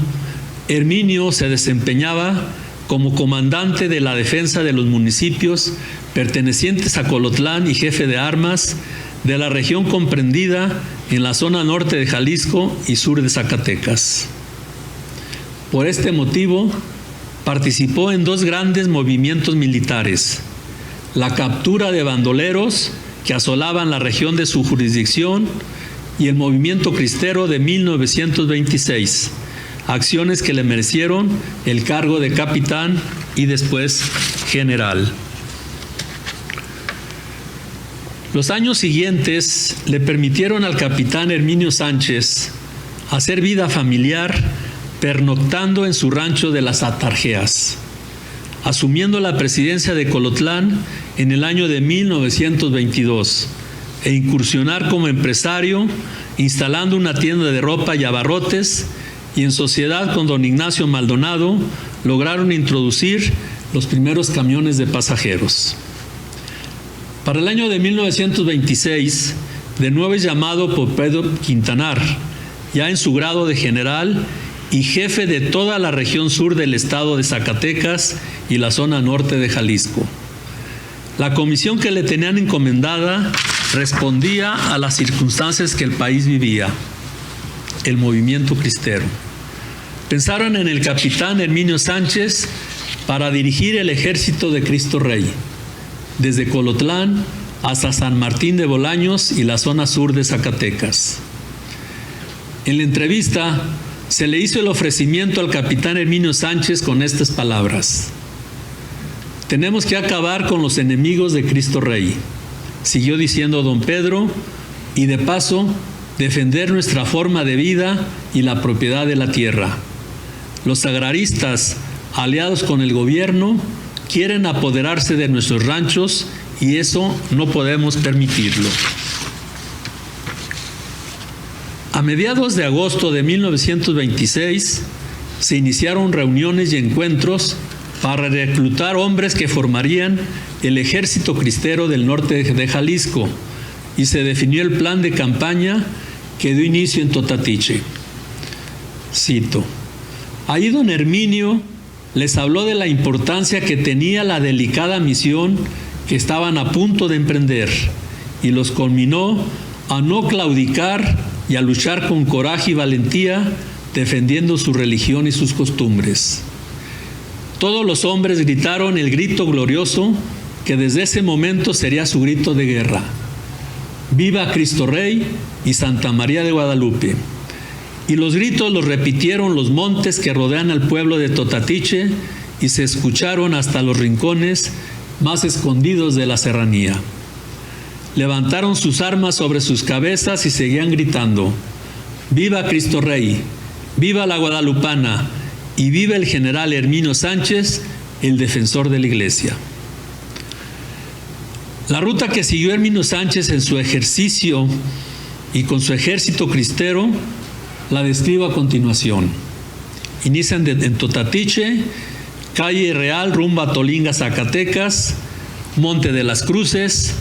Herminio se desempeñaba como comandante de la defensa de los municipios pertenecientes a Colotlán y jefe de armas de la región comprendida en la zona norte de Jalisco y sur de Zacatecas. Por este motivo, participó en dos grandes movimientos militares: la captura de bandoleros que asolaban la región de su jurisdicción y el movimiento cristero de 1926, acciones que le merecieron el cargo de capitán y después general. Los años siguientes le permitieron al capitán Herminio Sánchez hacer vida familiar pernoctando en su rancho de las Atarjeas, asumiendo la presidencia de Colotlán en el año de 1922 e incursionar como empresario, instalando una tienda de ropa y abarrotes, y en sociedad con don Ignacio Maldonado lograron introducir los primeros camiones de pasajeros. Para el año de 1926, de nuevo es llamado por Pedro Quintanar, ya en su grado de general y jefe de toda la región sur del estado de Zacatecas y la zona norte de Jalisco. La comisión que le tenían encomendada respondía a las circunstancias que el país vivía, el movimiento cristero. Pensaron en el capitán Herminio Sánchez para dirigir el ejército de Cristo Rey, desde Colotlán hasta San Martín de Bolaños y la zona sur de Zacatecas. En la entrevista se le hizo el ofrecimiento al capitán Herminio Sánchez con estas palabras: Tenemos que acabar con los enemigos de Cristo Rey, siguió diciendo don Pedro, y de paso defender nuestra forma de vida y la propiedad de la tierra. Los agraristas, aliados con el gobierno, quieren apoderarse de nuestros ranchos y eso no podemos permitirlo. A mediados de agosto de 1926 se iniciaron reuniones y encuentros para reclutar hombres que formarían el ejército cristero del norte de Jalisco y se definió el plan de campaña que dio inicio en Totatiche. Cito: ahí don Herminio les habló de la importancia que tenía la delicada misión que estaban a punto de emprender y los conminó a no claudicar y a luchar con coraje y valentía defendiendo su religión y sus costumbres. Todos los hombres gritaron el grito glorioso que desde ese momento sería su grito de guerra: ¡Viva Cristo Rey y Santa María de Guadalupe! Y los gritos los repitieron los montes que rodean al pueblo de Totatiche y se escucharon hasta los rincones más escondidos de la serranía. Levantaron sus armas sobre sus cabezas y seguían gritando: ¡Viva Cristo Rey! ¡Viva la Guadalupana! Y viva el general Herminio Sánchez, el defensor de la iglesia. La ruta que siguió Herminio Sánchez en su ejercicio y con su ejército cristero la describo a continuación. Inician en Totatiche, calle Real rumbo a Tolinga, Zacatecas, Monte de las Cruces,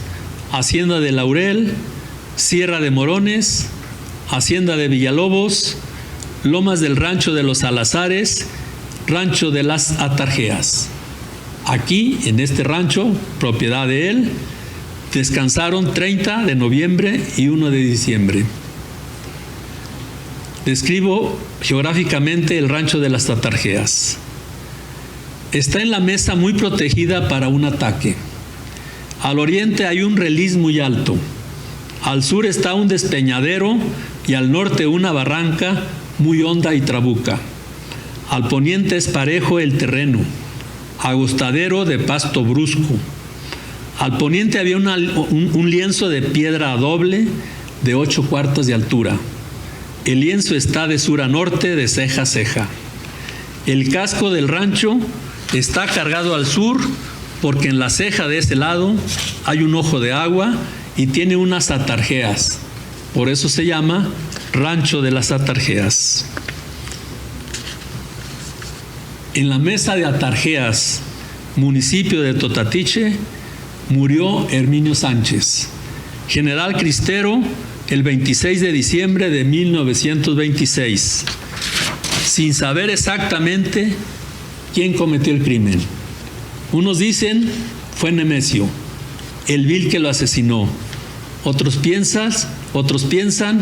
Hacienda de Laurel, Sierra de Morones, Hacienda de Villalobos, Lomas del Rancho de los Salazares, Rancho de las Atarjeas. Aquí, en este rancho, propiedad de él, descansaron 30 de noviembre y 1 de diciembre. Describo geográficamente el rancho de las Atarjeas. Está en la mesa muy protegida para un ataque. Al oriente hay un reliz muy alto. Al sur está un despeñadero y al norte una barranca muy honda y trabuca. Al poniente es parejo el terreno, agostadero de pasto brusco. Al poniente había un lienzo de piedra doble de 8 cuartos de altura. El lienzo está de sur a norte, de ceja a ceja. El casco del rancho está cargado al sur porque en la ceja de ese lado hay un ojo de agua y tiene unas atarjeas. Por eso se llama Rancho de las Atarjeas. En la mesa de Atarjeas, municipio de Totatiche, murió Herminio Sánchez, general cristero, el 26 de diciembre de 1926, sin saber exactamente quién cometió el crimen. Unos dicen fue Nemesio, el vil que lo asesinó. Otros piensan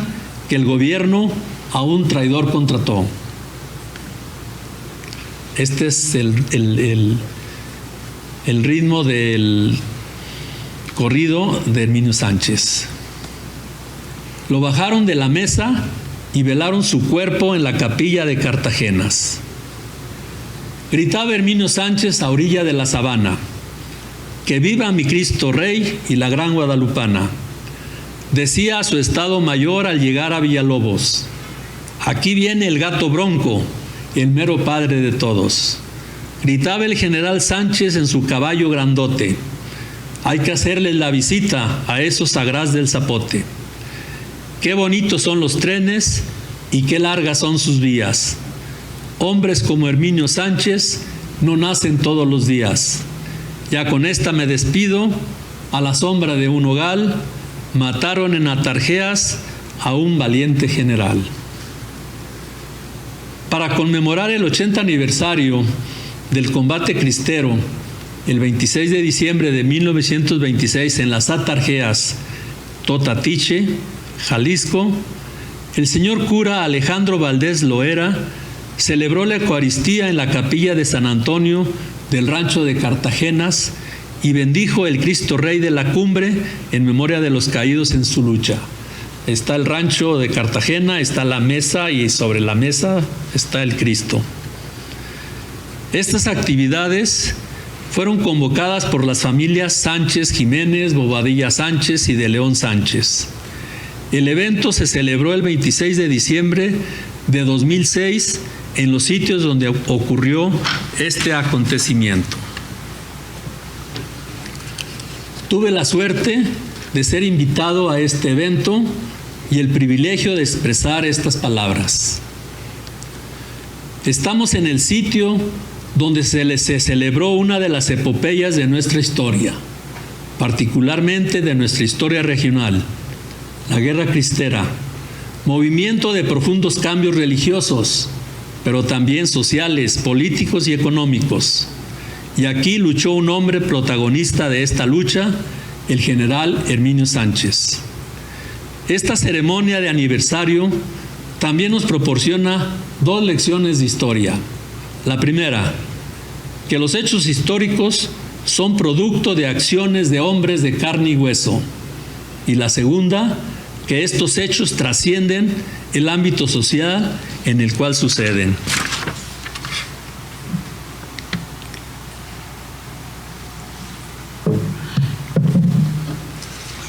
que el gobierno a un traidor contrató. Este es el ritmo del corrido de Herminio Sánchez. Lo bajaron de la mesa y velaron su cuerpo en la capilla de Cartagenas. Gritaba Herminio Sánchez a orilla de la sabana: ¡Que viva mi Cristo Rey y la gran Guadalupana! Decía a su estado mayor al llegar a Villalobos: aquí viene el gato bronco, el mero padre de todos. Gritaba el general Sánchez en su caballo grandote: hay que hacerles la visita a esos sagrás del Zapote. Qué bonitos son los trenes y qué largas son sus vías. Hombres como Herminio Sánchez no nacen todos los días. Ya con esta me despido, a la sombra de un nogal. Mataron en Atarjeas a un valiente general. Para conmemorar el 80 aniversario del combate cristero, el 26 de diciembre de 1926 en las Atarjeas, Totatiche, Jalisco, el señor cura Alejandro Valdés Loera celebró la Eucaristía en la capilla de San Antonio del rancho de Cartagenas y bendijo el Cristo Rey de la Cumbre en memoria de los caídos en su lucha. Está el rancho de Cartagena, está la mesa y sobre la mesa está el Cristo. Estas actividades fueron convocadas por las familias Sánchez Jiménez, Bobadilla Sánchez y de León Sánchez. El evento se celebró el 26 de diciembre de 2006 en los sitios donde ocurrió este acontecimiento. Tuve la suerte de ser invitado a este evento y el privilegio de expresar estas palabras. Estamos en el sitio donde se celebró una de las epopeyas de nuestra historia, particularmente de nuestra historia regional, la Guerra Cristera, movimiento de profundos cambios religiosos, pero también sociales, políticos y económicos. Y aquí luchó un hombre protagonista de esta lucha, el general Herminio Sánchez. Esta ceremonia de aniversario también nos proporciona dos lecciones de historia. La primera, que los hechos históricos son producto de acciones de hombres de carne y hueso. Y la segunda, que estos hechos trascienden el ámbito social en el cual suceden.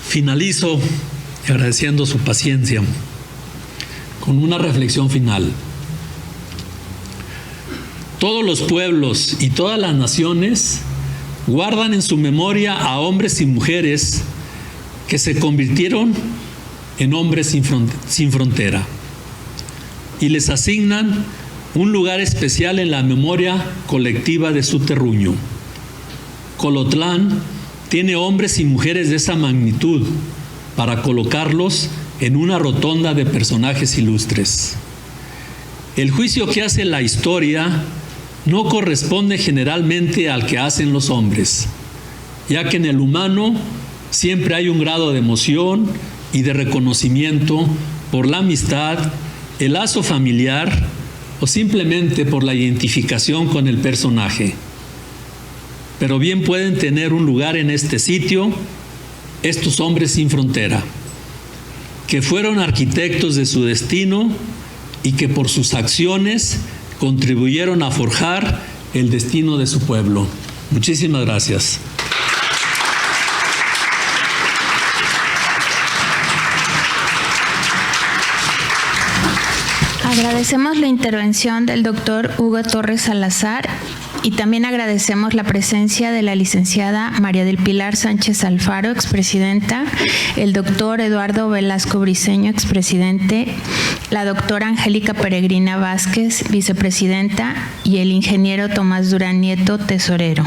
Finalizo agradeciendo su paciencia con una reflexión final. Todos los pueblos y todas las naciones guardan en su memoria a hombres y mujeres que se convirtieron en hombres sin frontera y les asignan un lugar especial en la memoria colectiva de su terruño. Colotlán tiene hombres y mujeres de esa magnitud para colocarlos en una rotonda de personajes ilustres. El juicio que hace la historia no corresponde generalmente al que hacen los hombres, ya que en el humano siempre hay un grado de emoción y de reconocimiento por la amistad, el lazo familiar o simplemente por la identificación con el personaje. Pero bien pueden tener un lugar en este sitio estos hombres sin frontera, que fueron arquitectos de su destino y que por sus acciones contribuyeron a forjar el destino de su pueblo. Muchísimas gracias. Agradecemos la intervención del doctor Hugo Torres Salazar y también agradecemos la presencia de la licenciada María del Pilar Sánchez Alfaro, expresidenta, el doctor Eduardo Velasco Briceño, expresidente, la doctora Angélica Peregrina Vázquez, vicepresidenta, y el ingeniero Tomás Durán Nieto, tesorero.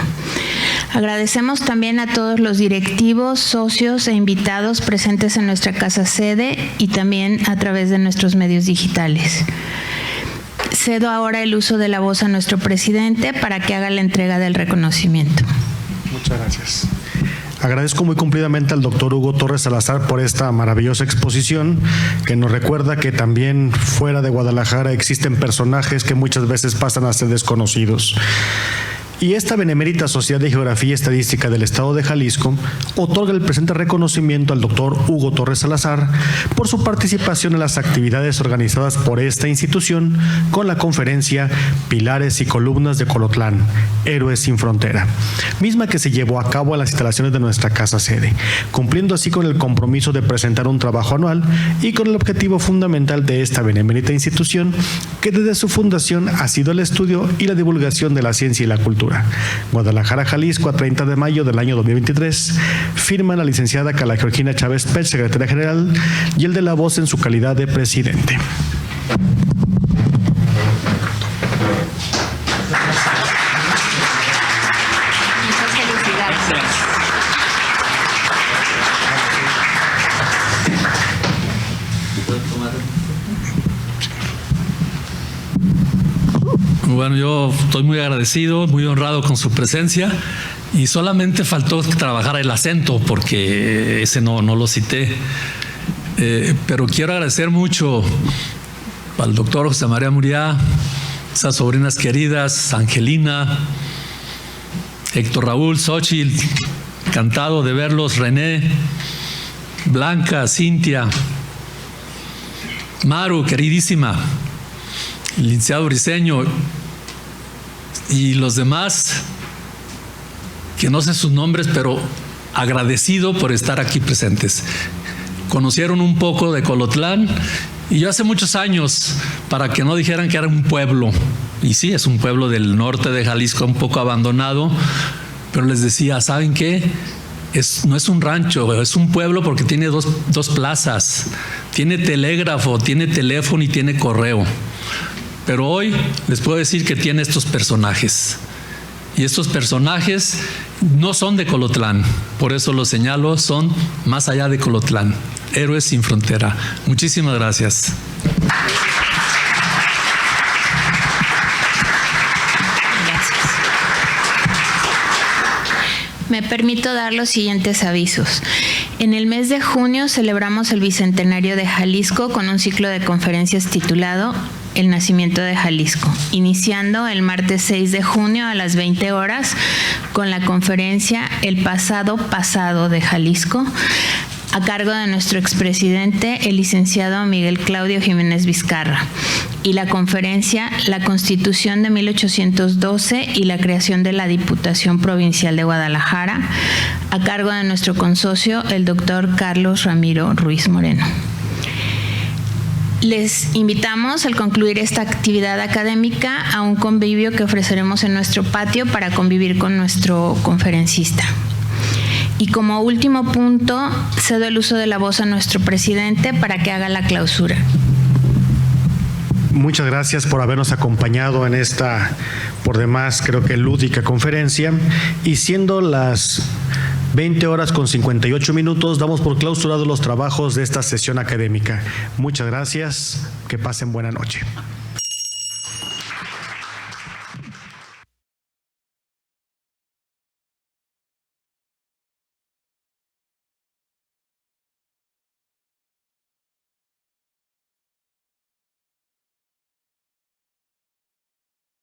Agradecemos también a todos los directivos, socios e invitados presentes en nuestra casa sede y también a través de nuestros medios digitales. Cedo ahora el uso de la voz a nuestro presidente para que haga la entrega del reconocimiento. Muchas gracias. Agradezco muy cumplidamente al doctor Hugo Torres Salazar por esta maravillosa exposición que nos recuerda que también fuera de Guadalajara existen personajes que muchas veces pasan a ser desconocidos. Y esta Benemérita Sociedad de Geografía y Estadística del Estado de Jalisco otorga el presente reconocimiento al doctor Hugo Torres Salazar por su participación en las actividades organizadas por esta institución con la conferencia Pilares y Columnas de Colotlán, Héroes sin Frontera, misma que se llevó a cabo en las instalaciones de nuestra casa sede, cumpliendo así con el compromiso de presentar un trabajo anual y con el objetivo fundamental de esta benemérita institución, que desde su fundación ha sido el estudio y la divulgación de la ciencia y la cultura. Guadalajara, Jalisco, a 30 de mayo del año 2023, firma la licenciada Carla Georgina Chávez Pech, secretaria general, y el de la voz en su calidad de presidente. Muchas felicidades. Bueno, yo estoy muy agradecido, muy honrado con su presencia y solamente faltó trabajar el acento porque ese no lo cité. Pero quiero agradecer mucho al doctor José María Muriá, esas sobrinas queridas, Angelina, Héctor Raúl, Xochitl, encantado de verlos, René, Blanca, Cintia, Maru, queridísima, el licenciado Briceño y los demás que no sé sus nombres, pero agradecido por estar aquí presentes. Conocieron un poco de Colotlán y yo hace muchos años, para que no dijeran que era un pueblo, y sí, es un pueblo del norte de Jalisco un poco abandonado, pero les decía, ¿saben qué? No es un rancho, es un pueblo porque tiene dos plazas, tiene telégrafo, tiene teléfono y tiene correo. Pero hoy les puedo decir que tiene estos personajes. Y estos personajes no son de Colotlán, por eso los señalo, son más allá de Colotlán, héroes sin frontera. Muchísimas gracias. Me permito dar los siguientes avisos. En el mes de junio celebramos el Bicentenario de Jalisco con un ciclo de conferencias titulado El Nacimiento de Jalisco, iniciando el martes 6 de junio a las 20 horas con la conferencia El pasado de Jalisco, a cargo de nuestro expresidente, el licenciado Miguel Claudio Jiménez Vizcarra, y la conferencia La Constitución de 1812 y la creación de la Diputación Provincial de Guadalajara, a cargo de nuestro consocio, el doctor Carlos Ramiro Ruiz Moreno. Les invitamos al concluir esta actividad académica a un convivio que ofreceremos en nuestro patio para convivir con nuestro conferencista. Y como último punto, cedo el uso de la voz a nuestro presidente para que haga la clausura. Muchas gracias por habernos acompañado en esta, por demás, creo que lúdica conferencia. Y siendo las 20 horas con 58 minutos, damos por clausurados los trabajos de esta sesión académica. Muchas gracias, que pasen buena noche.